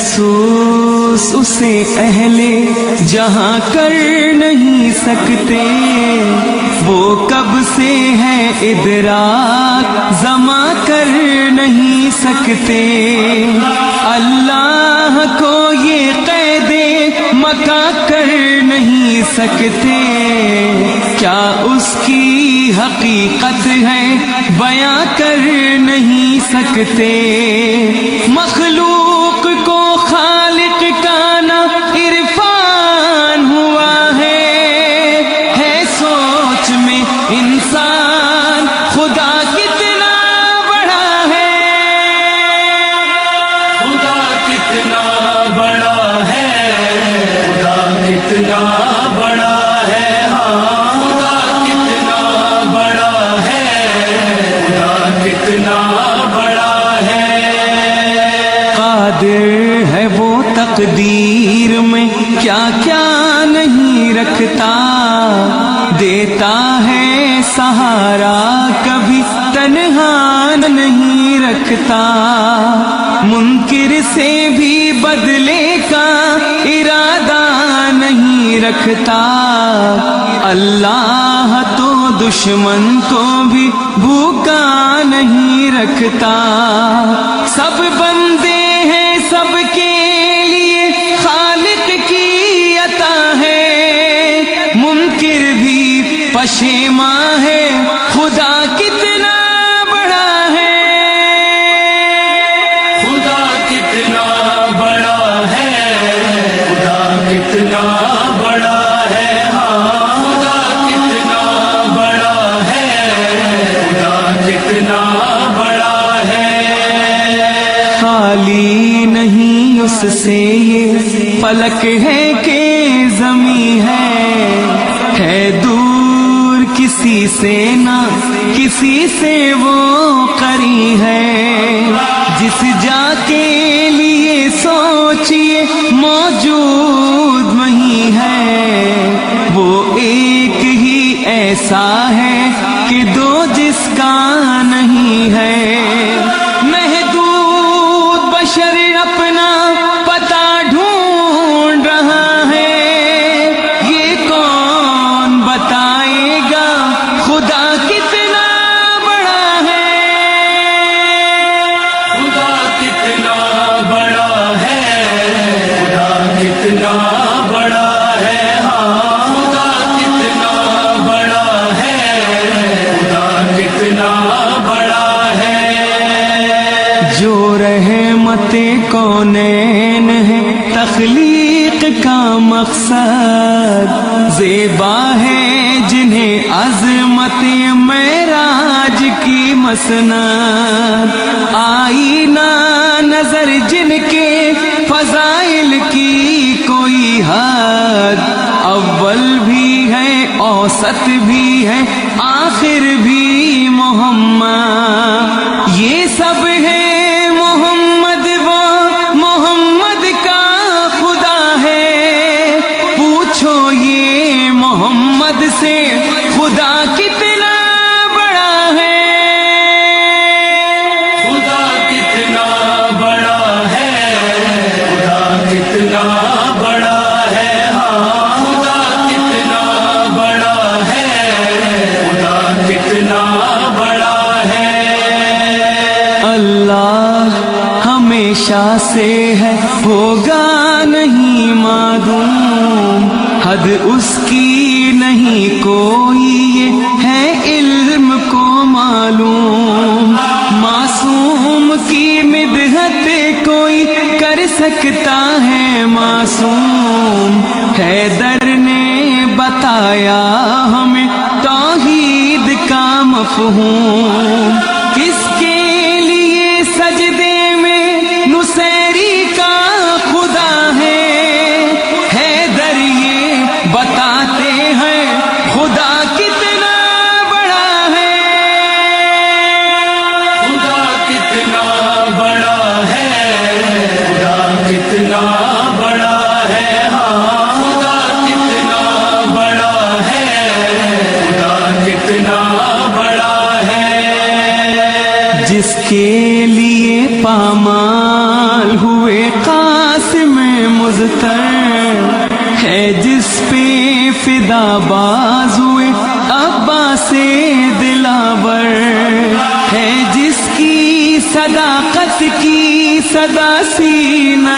محسوس اسے اہل جہاں کر نہیں سکتے، وہ کب سے ہے ادراک زماں کر نہیں سکتے۔ اللہ کو یہ قید مکہ کر نہیں سکتے، کیا اس کی حقیقت ہے بیاں کر نہیں سکتے۔ مخلوق کو خالق کا نہ عرفان ہوا ہے سوچ میں انسان خدا کتنا بڑا ہے، خدا کتنا بڑا ہے، خدا کتنا بڑا ہے، ہاں خدا کتنا بڑا ہے، خدا کتنا بڑا ہے۔ قادر ہے وہ تقدیر میں کیا کیا نہیں رکھتا، دیتا ہے سہارا کبھی تنہا نہیں رکھتا، منکر سے بھی بدلے کا ارادہ نہیں رکھتا، اللہ تو دشمن کو بھی بھوکا نہیں رکھتا۔ سب بندے ہیں سب کے لیے خالق کی عطا ہے، منکر بھی پشیماں ہے خدا کتنا بڑا ہے، خدا کتنا بڑا ہے، خدا کتنا بڑا ہے، ہاں خدا کتنا بڑا ہے، خدا کتنا بڑا ہے۔ خالی نہیں اس سے یہ فلک ہے کہ زمین ہے دور کسی سے نہ کسی سے وہ قریب ہے، جس جا کے لیے سوچئے موجود وہیں ہے، وہ ایک ہی ایسا ہے کہ دو جس کا نہیں ہے۔ محدود بشر اپنا پتہ ڈھونڈ رہا ہے، یہ کون بتائے گا خدا کتنا بڑا ہے، خدا کتنا بڑا ہے، خدا کتنا بڑا ہے، ہاں خدا کتنا بڑا ہے، خدا کتنا بڑا ہے۔ جو رحمت کونین ہے تخلیق کا مقصد، زیبا ہے جنہیں عظمت معراج کی مسند، آئینہ نظر جن کے فضائل کی کوئی حد، اول بھی ہے اوسط بھی ہے آخر بھی محمد، یہ سب ہے محمد وہ محمد کا خدا ہے، پوچھو یہ محمد سے خدا کتنا بڑا ہے، خدا کتنا بڑا ہے، خدا کتنا بڑا ہے، ہاں خدا کتنا بڑا ہے، خدا کتنا بڑا ہے۔ اللہ ہمیشہ سے ہے ہوگا نہیں معدوم، حد اس کی نہیں کوئی یہ ہے علم کو معلوم، معصوم کی مدحت کوئی کر سکتا ہے معصوم، حیدر نے بتایا ہمیں توحید کا مفہوم، کس کے لیے سجدے میں نصیری کا خدا ہے، حیدر یہ بتاتے ہیں خدا کتنا بڑا ہے، خدا کتنا بڑا ہے، خدا کتنا بڑا ہے، ہاں خدا کتنا بڑا ہے، خدا کتنا بڑا ہے۔ کے لیے پامال ہوئے قاسم مظفر، ہے جس پہ فدا باز ہوئے عباس دلاور، ہے جس کی صداقت کی صدا سینہ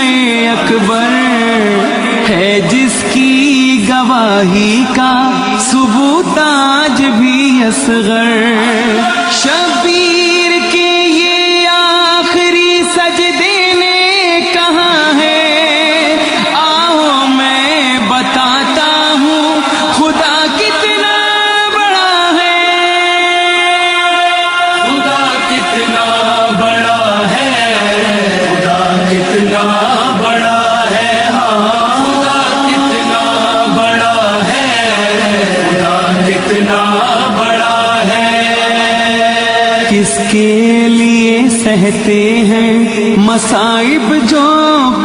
اکبر، ہے جس کی گواہی کا ثبوت آج بھی اصغر، شبیر کے یہ آخری سجدے نے کہاں ہے، آؤ میں بتاتا ہوں خدا کتنا بڑا ہے، خدا کتنا بڑا ہے، خدا کتنا بڑا ہے، ہاں خدا کتنا بڑا ہے، خدا کتنا بڑا ہے۔ کس کے لیے سہتے ہیں مصائب جو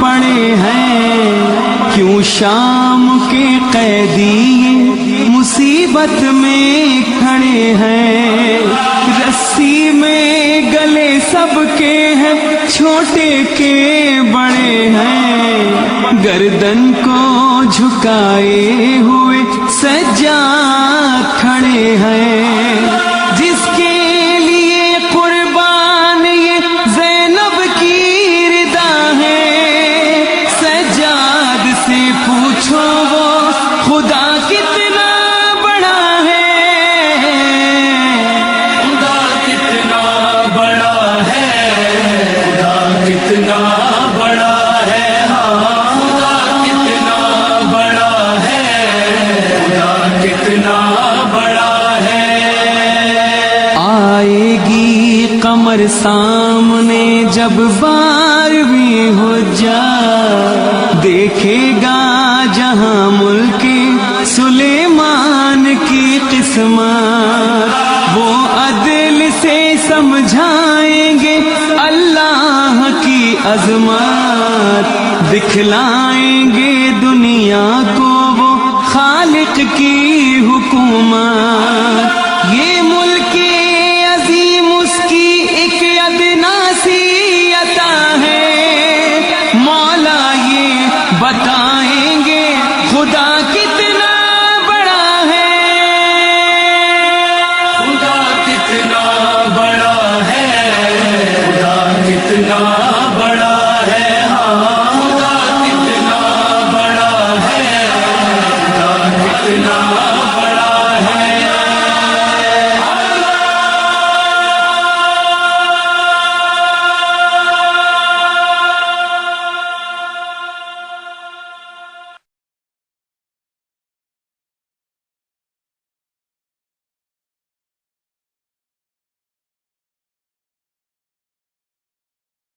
پڑے ہیں، کیوں شام کے قیدی مصیبت میں کھڑے ہیں، رسی میں گلے سب کے ہیں چھوٹے کے بڑے ہیں، گردن کو جھکائے ہوئے سجاد کھڑے ہیں، جس کے لیے قربان یہ زینب کی ردا ہے، سجاد سے پوچھو وہ خدا کتنا بڑا ہے، خدا کتنا بڑا ہے، خدا کتنا بڑا ہے، ہاں خدا کتنا بڑا ہے، خدا کتنا بڑا ہے۔ آئے گی قمر سامنے جب 12ویں حجت، دیکھے گا جہاں ملک سلیمان کی قسمت، وہ عدل سے سمجھائیں گے اللہ کی عظمت، دکھلائیں گے دنیا کو وہ خالق کی حکومت، یہ ملک عظیم اس کی ایک ادنا سی